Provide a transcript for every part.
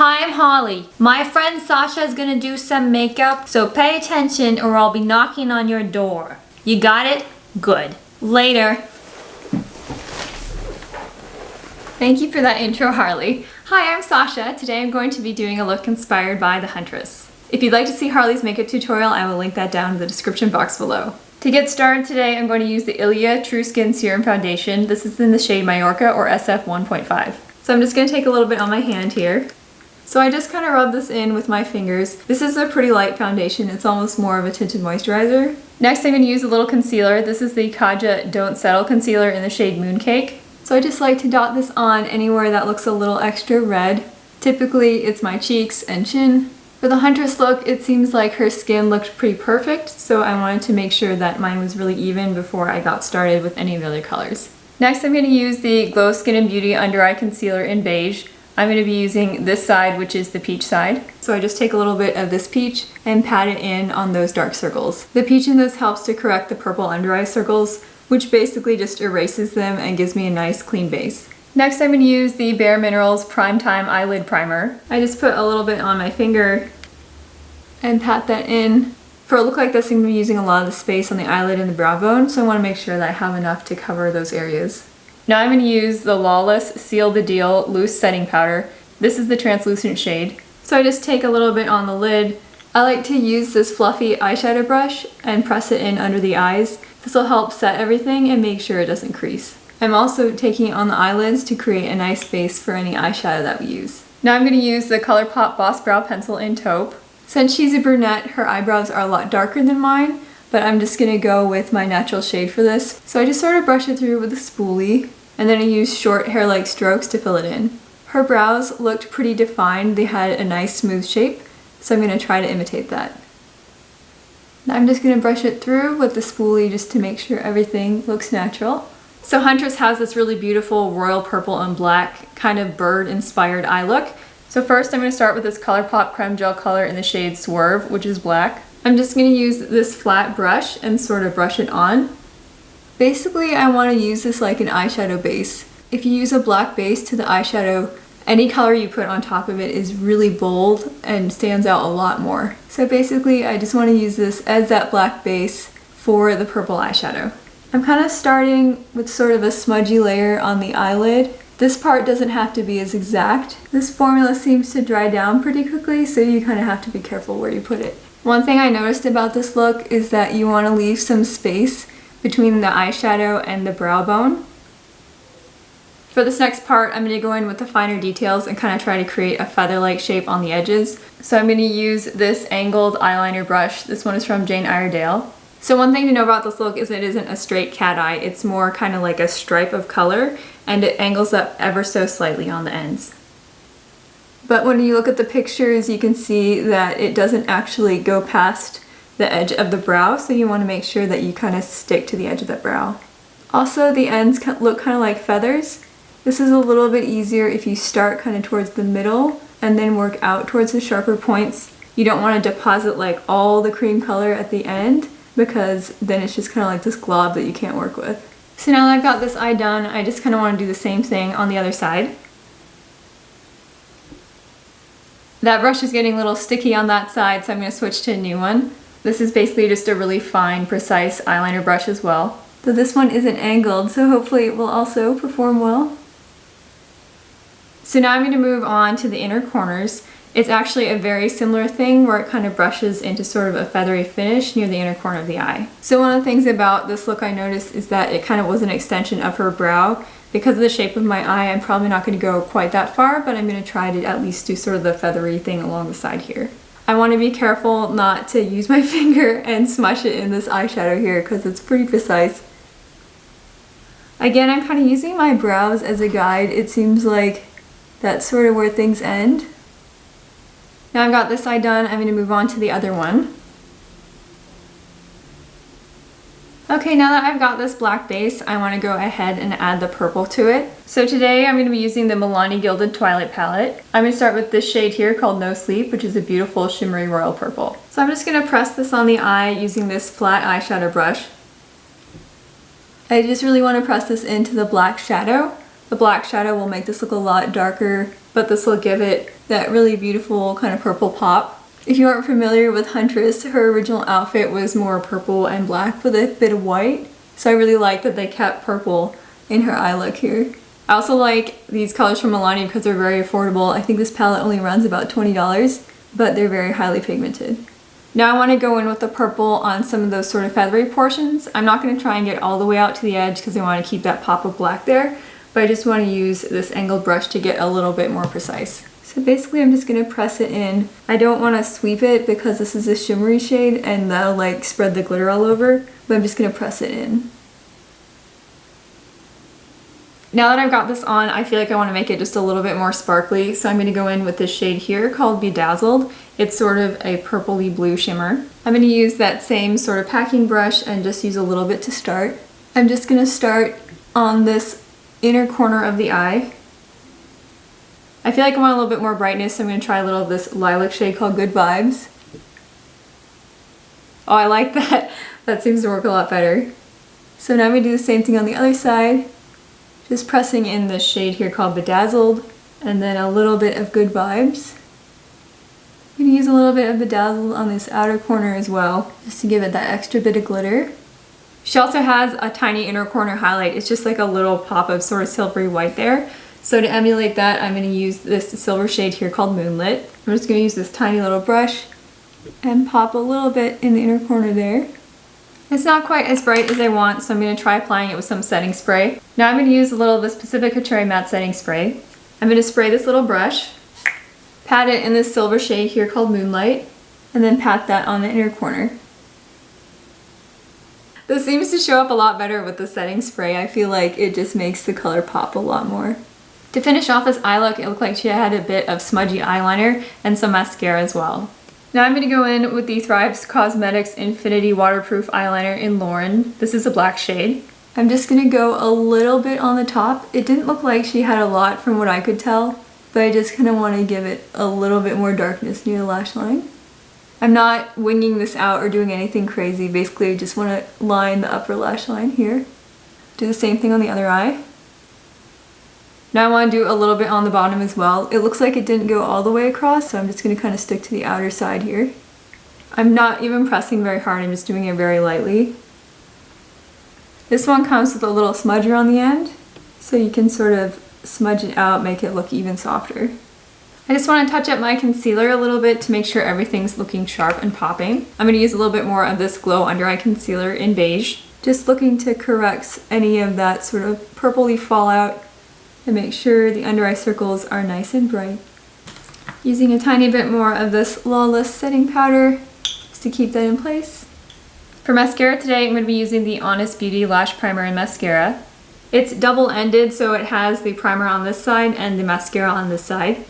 Hi, I'm Holly. My friend Sasha is gonna do some makeup, so pay attention or I'll be knocking on your door. You got it? Good. Later. Thank you for that intro, Harley. Hi, I'm Sasha. Today I'm going to be doing a look inspired by the Huntress. If you'd like to see Harley's makeup tutorial, I will link that down in the description box below. To get started today, I'm going to use the Ilia True Skin Serum Foundation. This is in the shade Mallorca or SF 1.5. So I'm just going to take a little bit on my hand here. So I just kind of rub this in with my fingers. This is a pretty light foundation. It's almost more of a tinted moisturizer. Next I'm going to use a little concealer. This is the Kaja Don't Settle Concealer in the shade Mooncake. So I just like to dot this on anywhere that looks a little extra red. Typically it's my cheeks and chin. For the Huntress look, it seems like her skin looked pretty perfect, so I wanted to make sure that mine was really even before I got started with any of the other colors. Next I'm going to use the Glow Skin & Beauty Under Eye Concealer in Beige. I'm going to be using this side, which is the peach side. So I just take a little bit of this peach and pat it in on those dark circles. The peach in this helps to correct the purple under eye circles, which basically just erases them and gives me a nice clean base. Next I'm going to use the BareMinerals Primetime Eyelid Primer. I just put a little bit on my finger and pat that in. For a look like this, I'm going to be using a lot of the space on the eyelid and the brow bone, so I want to make sure that I have enough to cover those areas. Now I'm going to use the Lawless Seal the Deal Loose Setting Powder. This is the translucent shade. So I just take a little bit on the lid. I like to use this fluffy eyeshadow brush and press it in under the eyes. This will help set everything and make sure it doesn't crease. I'm also taking it on the eyelids to create a nice base for any eyeshadow that we use. Now I'm going to use the Colourpop Boss Brow Pencil in Taupe. Since she's a brunette, her eyebrows are a lot darker than mine, but I'm just going to go with my natural shade for this. So I just sort of brush it through with a spoolie, and then I use short hair-like strokes to fill it in. Her brows looked pretty defined. They had a nice smooth shape, so I'm going to try to imitate that. Now I'm just going to brush it through with the spoolie just to make sure everything looks natural. So Huntress has this really beautiful royal purple and black kind of bird-inspired eye look. So first I'm going to start with this Colourpop Creme Gel color in the shade Swerve, which is black. I'm just going to use this flat brush and sort of brush it on. Basically, I want to use this like an eyeshadow base. If you use a black base to the eyeshadow, any color you put on top of it is really bold and stands out a lot more. So basically, I just want to use this as that black base for the purple eyeshadow. I'm kind of starting with sort of a smudgy layer on the eyelid. This part doesn't have to be as exact. This formula seems to dry down pretty quickly, so you kind of have to be careful where you put it. One thing I noticed about this look is that you want to leave some space between the eyeshadow and the brow bone. For this next part, I'm going to go in with the finer details and kind of try to create a feather-like shape on the edges. So I'm going to use this angled eyeliner brush. This one is from Jane Iredale. So one thing to know about this look is it isn't a straight cat eye. It's more kind of like a stripe of color, and it angles up ever so slightly on the ends. But when you look at the pictures, you can see that it doesn't actually go past the edge of the brow, so you want to make sure that you kind of stick to the edge of that brow. Also, the ends look kind of like feathers. This is a little bit easier if you start kind of towards the middle and then work out towards the sharper points. You don't want to deposit like all the cream color at the end, because then it's just kind of like this glob that you can't work with. So now that I've got this eye done, I just kind of want to do the same thing on the other side. That brush is getting a little sticky on that side, so I'm going to switch to a new one. This is basically just a really fine, precise eyeliner brush as well. So this one isn't angled, so hopefully it will also perform well. So now I'm going to move on to the inner corners. It's actually a very similar thing where it kind of brushes into sort of a feathery finish near the inner corner of the eye. So one of the things about this look I noticed is that it kind of was an extension of her brow. Because of the shape of my eye, I'm probably not going to go quite that far, but I'm going to try to at least do sort of the feathery thing along the side here. I want to be careful not to use my finger and smush it in this eyeshadow here because it's pretty precise. Again, I'm kind of using my brows as a guide. It seems like that's sort of where things end. Now I've got this side done, I'm going to move on to the other one. Okay, now that I've got this black base, I want to go ahead and add the purple to it. So today I'm going to be using the Milani Gilded Twilight palette. I'm going to start with this shade here called No Sleep, which is a beautiful shimmery royal purple. So I'm just going to press this on the eye using this flat eyeshadow brush. I just really want to press this into the black shadow The black shadow will make this look a lot darker, but this will give it that really beautiful kind of purple pop. If you aren't familiar with Huntress, her original outfit was more purple and black with a bit of white. So I really like that they kept purple in her eye look here. I also like these colors from Milani because they're very affordable. I think this palette only runs about $20, but they're very highly pigmented. Now I want to go in with the purple on some of those sort of feathery portions. I'm not going to try and get all the way out to the edge because I want to keep that pop of black there, but I just want to use this angled brush to get a little bit more precise. So basically I'm just going to press it in. I don't want to sweep it because this is a shimmery shade and that'll like spread the glitter all over, but I'm just going to press it in. Now that I've got this on, I feel like I want to make it just a little bit more sparkly, so I'm going to go in with this shade here called Bedazzled. It's sort of a purpley blue shimmer. I'm going to use that same sort of packing brush and just use a little bit to start. I'm just going to start on this inner corner of the eye. I feel like I want a little bit more brightness, so I'm going to try a little of this lilac shade called Good Vibes. Oh, I like that. That seems to work a lot better. So now I'm going to do the same thing on the other side. Just pressing in this shade here called Bedazzled, and then a little bit of Good Vibes. I'm going to use a little bit of Bedazzled on this outer corner as well, just to give it that extra bit of glitter. She also has a tiny inner corner highlight. It's just like a little pop of sort of silvery white there. So to emulate that, I'm going to use this silver shade here called Moonlit. I'm just going to use this tiny little brush and pop a little bit in the inner corner there. It's not quite as bright as I want, so I'm going to try applying it with some setting spray. Now I'm going to use a little of this Pacific Couture matte setting spray. I'm going to spray this little brush, pat it in this silver shade here called Moonlight, and then pat that on the inner corner. This seems to show up a lot better with the setting spray. I feel like it just makes the color pop a lot more. To finish off this eye look, it looked like she had a bit of smudgy eyeliner and some mascara as well. Now I'm going to go in with the Thrives Cosmetics Infinity Waterproof Eyeliner in Lauren. This is a black shade. I'm just going to go a little bit on the top. It didn't look like she had a lot from what I could tell, but I just kind of want to give it a little bit more darkness near the lash line. I'm not winging this out or doing anything crazy. Basically, I just want to line the upper lash line here. Do the same thing on the other eye. Now I want to do a little bit on the bottom as well. It looks like it didn't go all the way across, so I'm just going to kind of stick to the outer side here. I'm not even pressing very hard, I'm just doing it very lightly. This one comes with a little smudger on the end, so you can sort of smudge it out, make it look even softer. I just want to touch up my concealer a little bit to make sure everything's looking sharp and popping. I'm going to use a little bit more of this Glow Under Eye Concealer in Beige, just looking to correct any of that sort of purpley fallout and make sure the under eye circles are nice and bright. Using a tiny bit more of this Lawless setting powder just to keep that in place. For mascara today, I'm going to be using the Honest Beauty Lash Primer and Mascara. It's double-ended, so it has the primer on this side and the mascara on this side.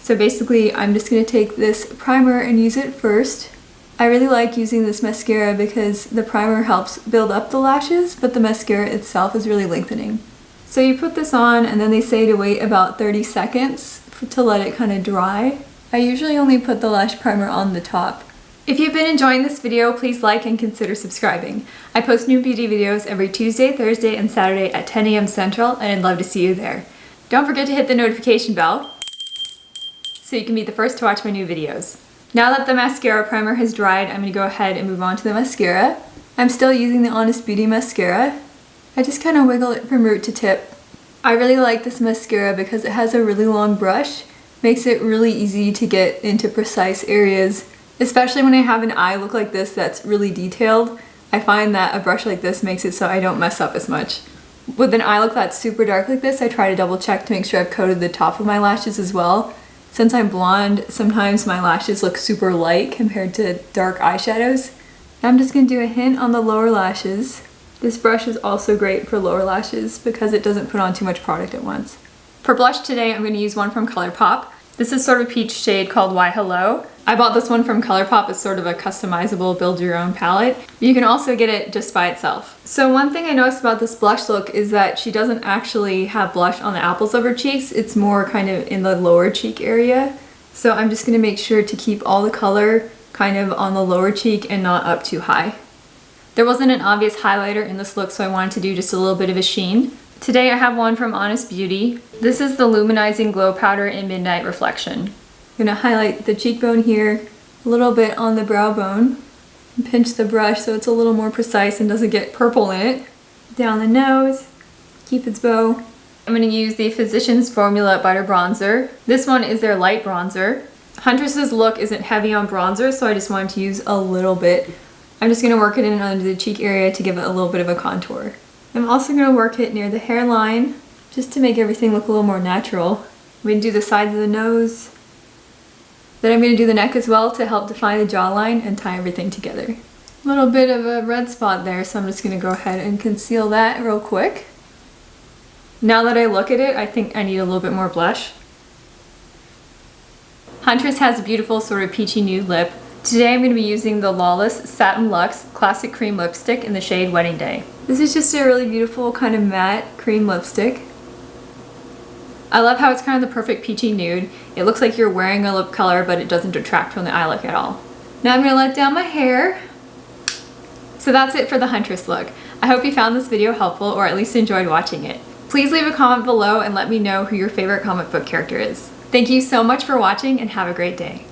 So basically, I'm just going to take this primer and use it first. I really like using this mascara because the primer helps build up the lashes, but the mascara itself is really lengthening. So you put this on and then they say to wait about 30 seconds to let it kind of dry. I usually only put the lash primer on the top. If you've been enjoying this video, please like and consider subscribing. I post new beauty videos every Tuesday, Thursday, and Saturday at 10 a.m. Central, and I'd love to see you there. Don't forget to hit the notification bell so you can be the first to watch my new videos. Now that the mascara primer has dried, I'm going to go ahead and move on to the mascara. I'm still using the Honest Beauty mascara. I just kind of wiggle it from root to tip. I really like this mascara because it has a really long brush. Makes it really easy to get into precise areas, especially when I have an eye look like this that's really detailed. I find that a brush like this makes it so I don't mess up as much. With an eye look that's super dark like this, I try to double check to make sure I've coated the top of my lashes as well. Since I'm blonde, sometimes my lashes look super light compared to dark eyeshadows. I'm just going to do a hint on the lower lashes. This brush is also great for lower lashes because it doesn't put on too much product at once. For blush today, I'm going to use one from Colourpop. This is sort of a peach shade called Why Hello. I bought this one from Colourpop as sort of a customizable build your own palette. You can also get it just by itself. So one thing I noticed about this blush look is that she doesn't actually have blush on the apples of her cheeks. It's more kind of in the lower cheek area. So I'm just going to make sure to keep all the color kind of on the lower cheek and not up too high. There wasn't an obvious highlighter in this look, so I wanted to do just a little bit of a sheen. Today I have one from Honest Beauty. This is the Luminizing Glow Powder in Midnight Reflection. I'm gonna highlight the cheekbone here, a little bit on the brow bone, and pinch the brush so it's a little more precise and doesn't get purple in it. Down the nose, Cupid's bow. I'm gonna use the Physicians Formula Butter Bronzer. This one is their light bronzer. Huntress's look isn't heavy on bronzer, so I just wanted to use a little bit. I'm just gonna work it in under the cheek area to give it a little bit of a contour. I'm also gonna work it near the hairline, just to make everything look a little more natural. I'm gonna do the sides of the nose. Then I'm gonna do the neck as well to help define the jawline and tie everything together. A little bit of a red spot there, so I'm just gonna go ahead and conceal that real quick. Now that I look at it, I think I need a little bit more blush. Huntress has a beautiful sort of peachy nude lip. Today I'm going to be using the Lawless Satin Luxe Classic Cream Lipstick in the shade Wedding Day. This is just a really beautiful kind of matte cream lipstick. I love how it's kind of the perfect peachy nude. It looks like you're wearing a lip color, but it doesn't detract from the eye look at all. Now I'm going to let down my hair. So that's it for the Huntress look. I hope you found this video helpful, or at least enjoyed watching it. Please leave a comment below and let me know who your favorite comic book character is. Thank you so much for watching and have a great day.